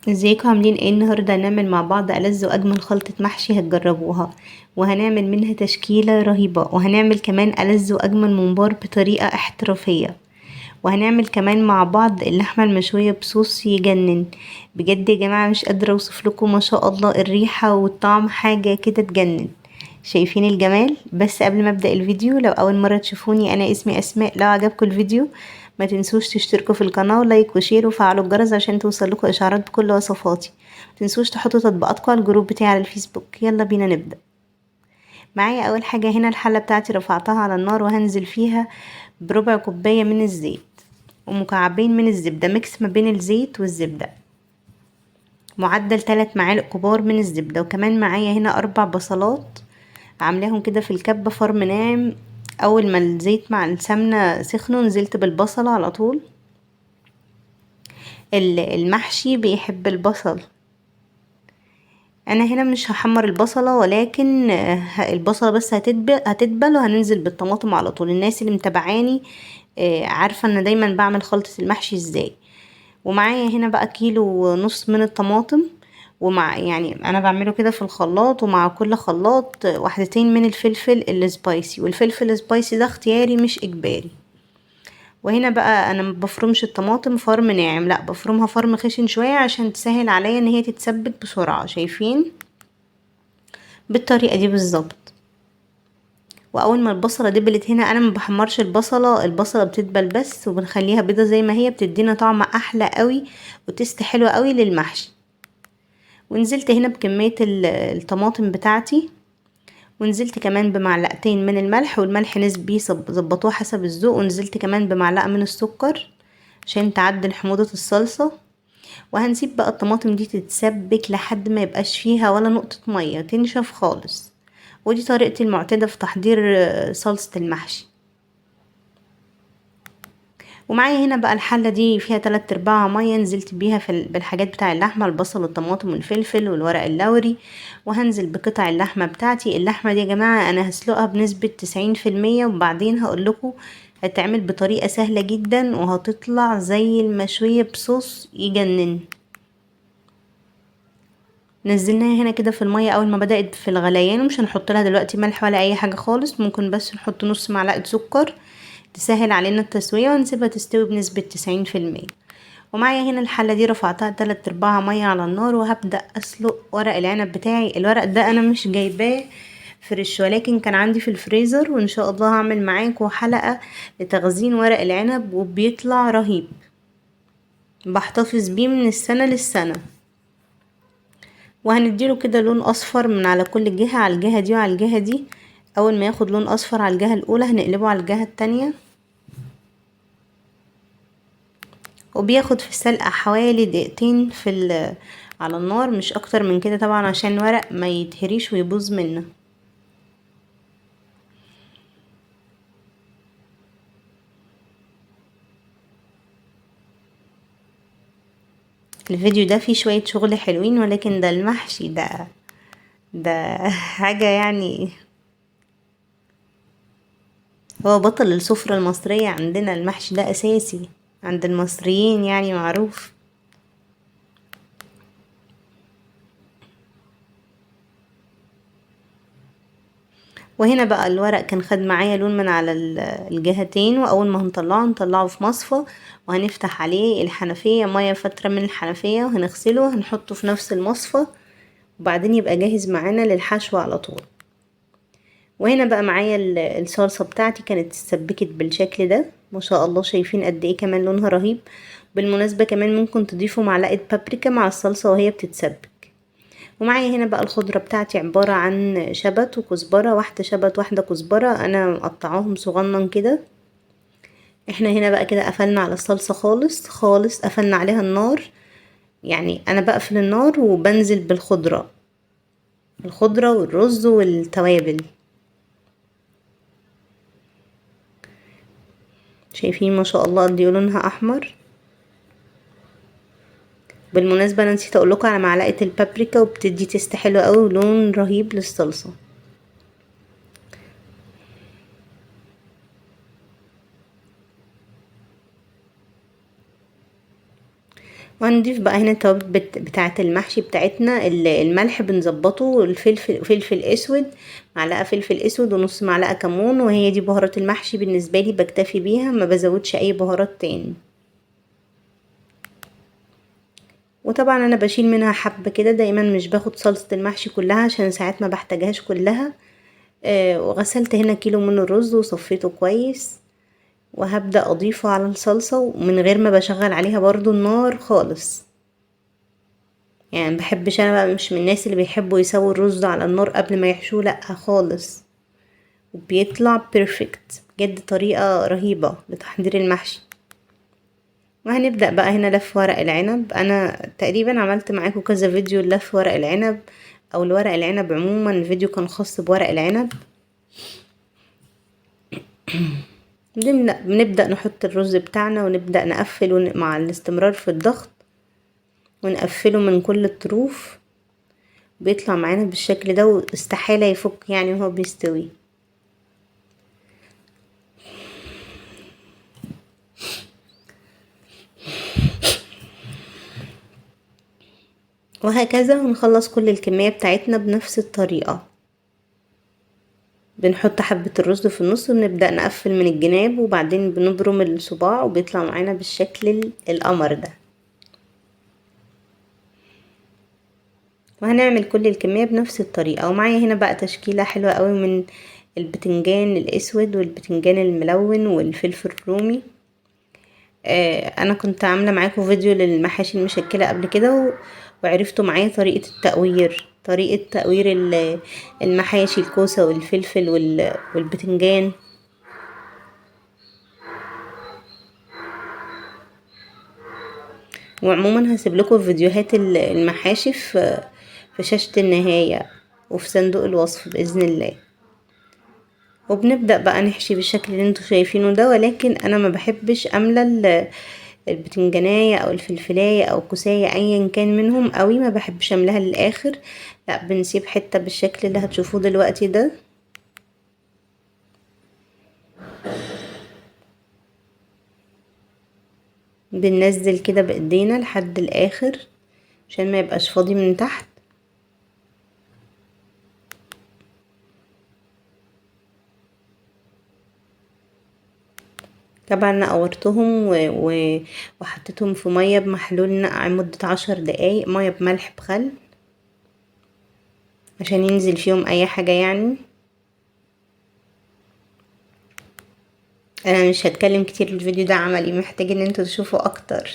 ازيكم عاملين ايه؟ النهارده هنعمل مع بعض ألذ واجمل خلطة محشي هتجربوها، وهنعمل منها تشكيلة رهيبة، وهنعمل كمان ألذ واجمل ممبار بطريقة احترافية، وهنعمل كمان مع بعض اللحمة المشوية بصوص يجنن. بجد يا جماعة مش قادرة اوصف لكم، ما شاء الله الريحة والطعم حاجة كده تجنن. شايفين الجمال؟ بس قبل ما ابدأ الفيديو، لو اول مرة تشوفوني انا اسمي اسماء. لو عجبكم الفيديو ما تنسوش تشتركوا في القناة ولايك وشير وفعلوا الجرس عشان توصلكوا اشعارات بكل وصفاتي. ما تنسوش تحطوا تطبيقاتكم على الجروب بتاعي على الفيسبوك. يلا بينا نبدأ. معايا اول حاجة هنا الحلة بتاعتي رفعتها على النار، وهنزل فيها بربع كوباية من الزيت ومكعبين من الزبدة، ميكس ما بين الزيت والزبدة، معدل 3 معالق كبار من الزبدة. وكمان معايا هنا 4 بصلات عاملاهم كده في الكبة فرم ناعم. اول ما الزيت مع السمنة سخنوا نزلت بالبصلة على طول. المحشي بيحب البصل. انا هنا مش هحمر البصلة، ولكن البصلة بس هتدبل وهننزل بالطماطم على طول. الناس اللي متابعاني عارفة ان دايما بعمل خلطة المحشي ازاي. ومعايا هنا بقى كيلو ونص من الطماطم، ومع يعني انا بعمله كده في الخلاط، ومع كل خلاط واحدتين من الفلفل السبايسي، والفلفل السبايسي ده اختياري مش اجباري. وهنا بقى انا مبفرمش الطماطم فرم ناعم، لا بفرمها فرم خشن شوية عشان تسهل عليا ان هي تتسبك بسرعة. شايفين؟ بالطريقة دي بالظبط. واول ما البصلة دبلت هنا انا ما بحمرش البصلة، البصلة بتدبل بس وبنخليها بيضة زي ما هي، بتدينا طعم احلى قوي وتست حلوة قوي للمحشي. ونزلت هنا بكمية الطماطم بتاعتي، ونزلت كمان بمعلقتين من الملح، والملح نسبي ظبطوه حسب الذوق. ونزلت كمان بمعلقة من السكر عشان تعدل حموضة الصلصة. وهنسيب بقى الطماطم دي تتسبك لحد ما يبقاش فيها ولا نقطة مية، تنشف خالص. ودي طريقتي المعتادة في تحضير صلصة المحشي. ومعايا هنا بقى الحلة دي فيها 3/4 مية، نزلت بيها بالحاجات بتاع اللحمة، البصل والطماطم والفلفل والورق اللوري. وهنزل بقطع اللحمة بتاعتي. اللحمة دي يا جماعة انا هسلقها بنسبة 90%، وبعدين هقولكوا هتعمل بطريقة سهلة جدا وهتطلع زي المشوية بصوص يجنن. نزلناها هنا كده في المية اول ما بدأت في الغليان، ومش هنحط لها دلوقتي ملح ولا اي حاجة خالص، ممكن بس نحط نص معلقة سكر تسهل علينا التسوية، ونسيبها تستوي بنسبة 90%. ومعايا هنا الحلة دي رفعتها 3/4 مية على النار، وهبدأ اسلق ورق العنب بتاعي. الورق ده انا مش جايباه فريش، ولكن كان عندي في الفريزر، وان شاء الله هعمل معاكم حلقة لتخزين ورق العنب، وبيطلع رهيب. بحتفظ بيه من السنة للسنة. وهنديله كده لون اصفر من على كل جهة، على الجهة دي وعلى الجهة دي. اول ما ياخد لون اصفر على الجهة الاولى هنقلبه على الجهة التانية. وبياخد في السلقة حوالي دقيقتين على النار، مش اكتر من كده طبعا عشان الورق ما يتهريش ويبوظ منه. الفيديو ده فيه شوية شغل حلوين، ولكن ده المحشي ده حاجة يعني. هو بطل السفرة المصرية عندنا، المحشي ده اساسي عند المصريين يعني معروف. وهنا بقى الورق كان خد معايا لون من على الجهتين، واول ما هنطلعه في مصفى، وهنفتح عليه الحنفية مية فترة من الحنفية، وهنغسله هنحطه في نفس المصفى، وبعدين يبقى جاهز معانا للحشو على طول. وهنا بقى معايا الصلصة بتاعتي كانت اتسبكت بالشكل ده ما شاء الله. شايفين قد ايه كمان لونها رهيب. بالمناسبة كمان ممكن تضيفوا معلقة بابريكا مع الصلصة وهي بتتسبك. ومعايا هنا بقى الخضرة بتاعتي عبارة عن شبت وكزبرة، واحدة شبت واحدة كزبرة انا مقطعاهم صغنن كده. احنا هنا بقى كده قفلنا على الصلصة خالص خالص، قفلنا عليها النار. يعني انا بقفل النار وبنزل بالخضرة، الخضرة والرز والتوابل. شايفين ما شاء الله قد ايه لونها احمر. بالمناسبة انا نسيت اقولكوا على معلقة البابريكا، وبتدي تيست حلو قوي ولون رهيب للصلصة. وهنضيف بقى هنا التوابل بتاعه المحشي بتاعتنا. الملح بنظبطه، الفلفل فلفل اسود، معلقه فلفل اسود ونص معلقه كمون، وهي دي بهارات المحشي بالنسبه لي، بكتفي بيها ما بزودش اي بهارات تاني. وطبعا انا بشيل منها حبه كده، دايما مش باخد صلصه المحشي كلها عشان ساعات ما بحتاجهاش كلها. وغسلت هنا كيلو من الرز وصفيته كويس، وهبدأ اضيفه على الصلصة ومن غير ما بشغل عليها برضو النار خالص. يعني بحبش انا بقى، مش من الناس اللي بيحبوا يسووا الرز على النار قبل ما يحشوه، لا خالص. وبيطلع بيرفكت بجد، طريقة رهيبة لتحضير المحشي. وهنبدأ بقى هنا لف ورق العنب. انا تقريبا عملت معاكم كذا فيديو لف ورق العنب او الورق العنب عموما، الفيديو كان خاص بورق العنب. بنبدأ نحط الرز بتاعنا ونبدأ نقفل مع الاستمرار في الضغط، ونقفله من كل الطروف. بيطلع معانا بالشكل ده، واستحالة يفك يعني وهو بيستوي. وهكذا ونخلص كل الكمية بتاعتنا بنفس الطريقة. بنحط حبة الرز في النص ونبدأ نقفل من الجناب، وبعدين بنبرم الصباع وبيطلع معانا بالشكل القمر ده. وهنعمل كل الكمية بنفس الطريقة. ومعايا هنا بقى تشكيلة حلوة قوي من البتنجان الاسود والبتنجان الملون والفلفل الرومي. انا كنت عاملة معاكم فيديو للمحاشي المشكلة قبل كده، وعرفتوا معايا طريقة التقوير، طريقة تقوير المحاشي، الكوسة والفلفل والبتنجان. وعموما هسيب لكم فيديوهات المحاشي في شاشة النهاية وفي صندوق الوصف بإذن الله. وبنبدأ بقى نحشي بالشكل اللي انتوا شايفينه ده، ولكن انا ما بحبش املى البتنجانية او الفلفلاية او الكوساية ايا كان منهم قوي، ما بحبش املاها للاخر، لا بنسيب حتة بالشكل اللي هتشوفوه دلوقتي ده. بننزل كده بايدينا لحد الاخر عشان ما يبقاش فاضي من تحت. طبعا انا قورتهم وحطيتهم في ميه بمحلول نقع مده 10 دقايق، ميه بملح بخل عشان ينزل فيهم اي حاجه يعني. انا مش هتكلم كتير، الفيديو ده عملي محتاج ان انتوا تشوفوا اكتر.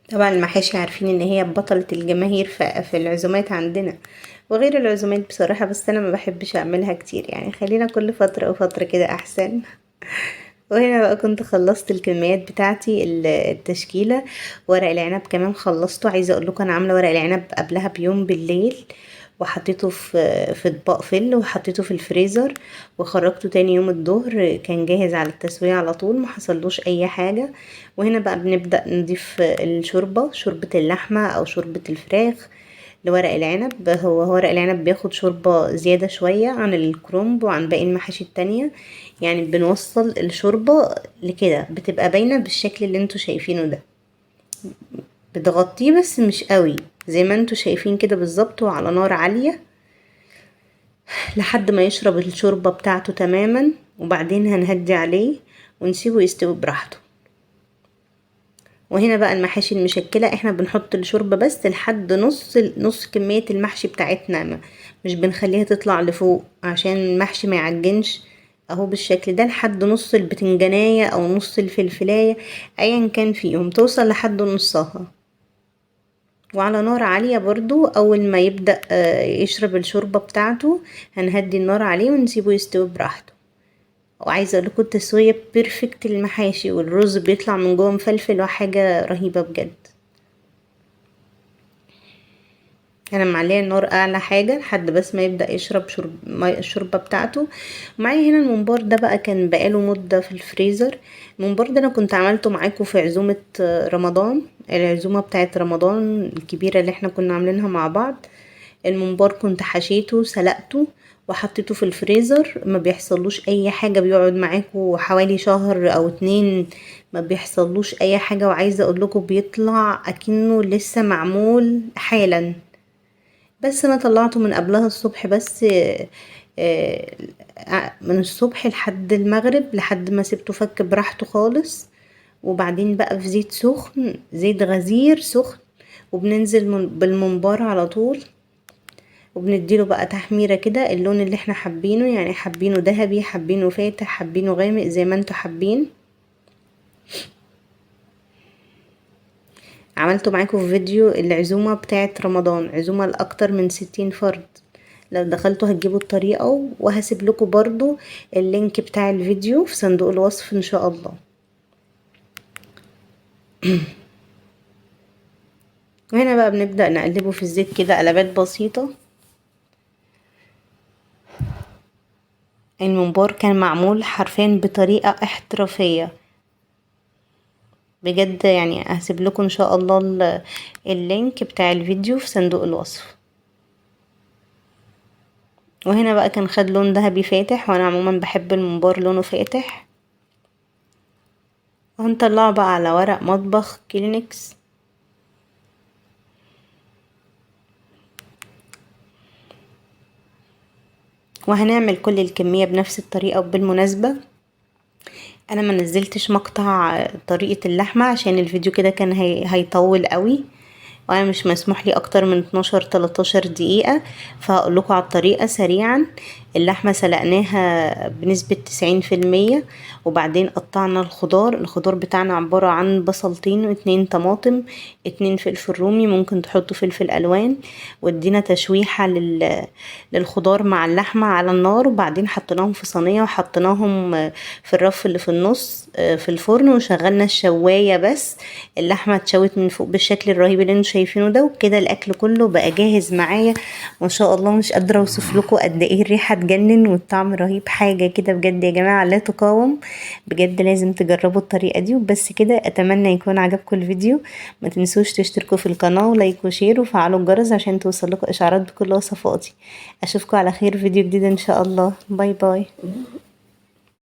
طبعا المحاشي عارفين ان هي بطلة الجماهير في العزومات عندنا وغير العزومات بصراحة، بس انا ما بحبش اعملها كتير يعني، خلينا كل فترة وفترة كده احسن. وهنا بقى كنت خلصت الكميات بتاعتي، التشكيلة. ورق العنب كمان خلصته. عايزة اقول لكم انا عاملة ورق العنب قبلها بيوم بالليل، وحطيته في اطباق فل، وحطيته في الفريزر، وخرجته تاني يوم الظهر كان جاهز على التسوية على طول، ما حصلوش اي حاجة. وهنا بقى بنبدأ نضيف الشوربة، شوربة اللحمة او شوربة الفراخ لورق العنب. هو ورق العنب بياخد شوربة زيادة شوية عن الكرنب وعن باقي المحاشي التانية، يعني بنوصل الشوربة لكده بتبقى باينة بالشكل اللي انتوا شايفينه ده. بتغطيه بس مش قوي، زي ما انتوا شايفين كده بالظبط، وعلى نار عالية لحد ما يشرب الشوربة بتاعته تماما، وبعدين هنهدي عليه ونسيبه يستوي براحته. وهنا بقى المحاشي المشكلة احنا بنحط الشوربة بس لحد نص كمية المحشي بتاعتنا، مش بنخليها تطلع لفوق عشان المحشي ما يعجنش. اهو بالشكل ده لحد نص البتنجانية او نص الفلفلاية ايا كان فيهم، توصل لحد نصها، وعلى نار عالية برضو. اول ما يبدأ يشرب الشوربة بتاعته هنهدي النار عليه ونسيبه يستوي براحته. وعايزه اقول لكم التسويه بيرفكت للمحاشي، والرز بيطلع من جوه مفلفل وحاجه رهيبه بجد. انا معليه النار اعلى حاجه لحد بس ما يبدا يشرب الشوربه بتاعته. ومعايا هنا الممبار ده بقى كان بقاله مده في الفريزر. الممبار ده انا كنت عملته معاكم في عزومه رمضان، العزومه بتاعه رمضان الكبيره اللي احنا كنا عاملينها مع بعض. الممبار كنت حشيته سلقته وحطيته في الفريزر، ما بيحصلوش اي حاجة، بيقعد معاكم حوالي شهر او 2، ما بيحصلوش اي حاجة. وعايزة اقول لكم بيطلع اكنه لسه معمول حالا. بس انا طلعته من قبلها الصبح بس، من الصبح لحد المغرب، لحد ما سبته فك براحته خالص. وبعدين بقى في زيت سخن، زيت غزير سخن، وبننزل بالمنبار على طول، وبنديله بقى تحميرة كده اللون اللي احنا حابينه، يعني حابينه ذهبي، حابينه فاتح، حابينه غامق، زي ما انتوا حابين. عملته معاكم في فيديو العزومة بتاعت رمضان، عزومة لأكتر من 60 فرد. لو دخلتوا هتجيبوا الطريقة، وهسيب لكم برضو اللينك بتاع الفيديو في صندوق الوصف ان شاء الله. وهنا بقى بنبدأ نقلبه في الزيت كده قلبات بسيطة. الممبار كان معمول حرفيا بطريقة احترافية بجد، يعني هسيب لكم ان شاء الله اللينك بتاع الفيديو في صندوق الوصف. وهنا بقى كان خد لون ذهبي فاتح، وانا عموما بحب الممبار لونه فاتح. وهنطلعه بقى على ورق مطبخ كلينكس. وهنعمل كل الكمية بنفس الطريقة. وبالمناسبة انا ما نزلتش مقطع طريقة اللحمة عشان الفيديو كده كان هيطول قوي، وانا مش مسموح لي اكتر من 12-13 دقيقة. فهقول لكم على الطريقة سريعا. اللحمة سلقناها بنسبة 90%، وبعدين قطعنا الخضار بتاعنا عبارة عن بصلتين و2 طماطم، 2 فلفل رومي، ممكن تحطوا فلفل الوان. وادينا تشويحة للخضار مع اللحمة على النار، وبعدين حطيناهم في صينية، وحطيناهم في الرف اللي في النص في الفرن، وشغلنا الشواية. بس اللحمة اتشوت من فوق بالشكل الرهيب اللي انتوا شايفينه ده. وكده الاكل كله بقى جاهز معايا ما شاء الله. مش قادرة اوصف لكم قد ايه الريحة تجنن والطعم رهيب، حاجة كده بجد يا جماعة لا تقاوم. بجد لازم تجربوا الطريقة دي. وبس كده، اتمنى يكون عجبكم الفيديو. ما تنسوش تشتركوا في القناة ولايك وشير وفعلوا الجرس عشان توصل لكم اشعارات بكل وصفاتي. اشوفكم على خير فيديو جديد ان شاء الله. باي باي.